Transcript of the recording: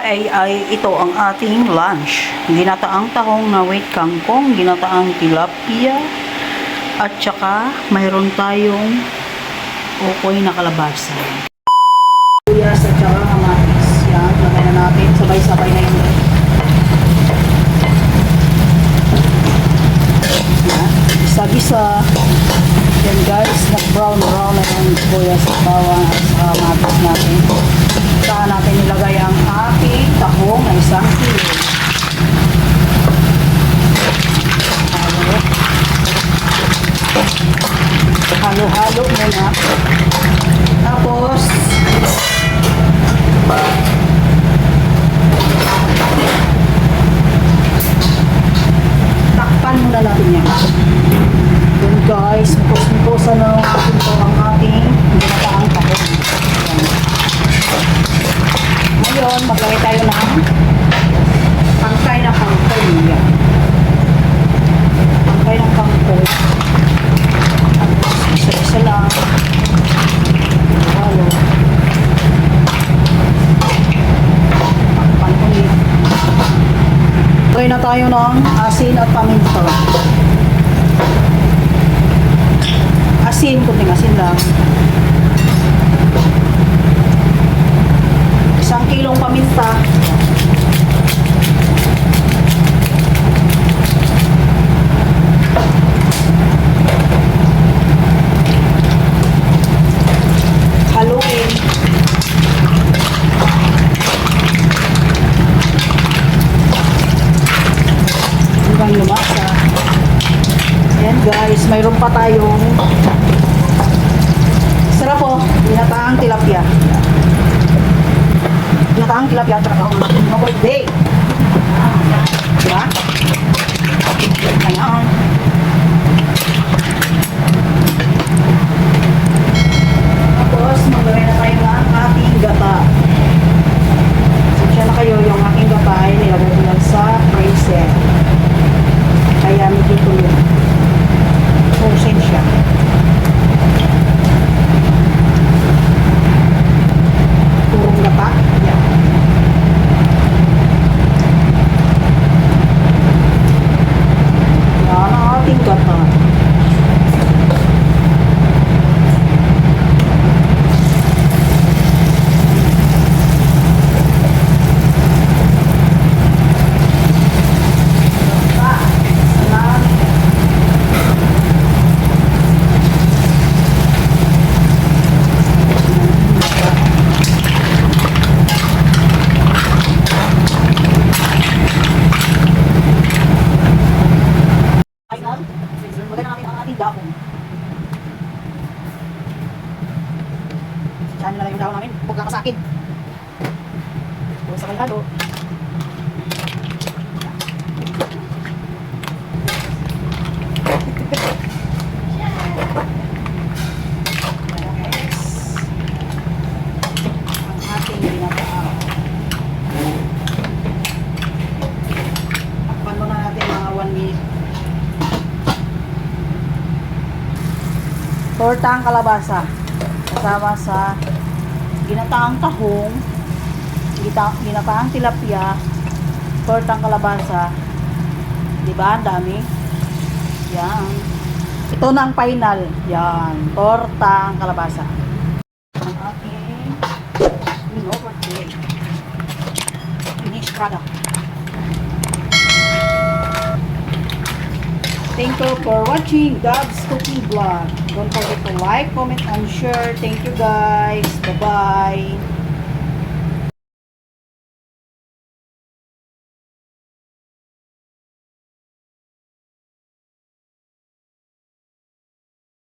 ay ito ang ating lunch. Ginataang tahong na wet kangkong, ginataang tilapia, at saka mayroon tayong okoy na kalabasa. Sibuyas at saka kamatis. Yan, lagay na natin. Sabay-sabay na yun. Yan, isa-isa. Then guys, nag-brown na yung sibuyas at bawang at saka kamatis natin. Saka natin nilagay ang ating tahong na 1 kilo. Halo-halo muna. Tapos takpan muna natin yan. Then guys, mukos-mukosa na ito ang ating ginataang tahong. Ngayon, maglagay tayo ng pangkay na kangkong. Yan. Pangkay ng kangkong. Isa-isa lang. Halo. Takpan ulit. Maglagay na tayo ng asin at paminta. Asin, kunting asin lang. 1 kilong paminta. Haluin. Hanggang lumasa. Ayan guys, mayroon pa tayong sarap po, ginataang tilapia. Ginataang tilapia at saka makoy day. Diba? Ayan. Tapos, maglagay na tayo ng ating gata. Sensya na kayo, yung aking gata ay nilagay ko lang sa freezer. Kaya medyo tuloy. Frozen siya. Turong gata. Yan. Yan ang ating gata. Saan na lang yung dahon namin? Huwag lang kasakit. Huwag sa kalado. Ang ating ginataang. Takpan muna natin mga 1 minute. Tortang kalabasa. Kasama sa ginataang tahong, ginataang tilapia, tortang kalabasa. Diba? Ang dami. Yan. Ito na ang final. Yan. Tortang kalabasa. Ang aking over finished product. Thank you for watching Gab's Cooking Vlog. Don't forget to like, comment, and share. Thank you guys. Bye-bye.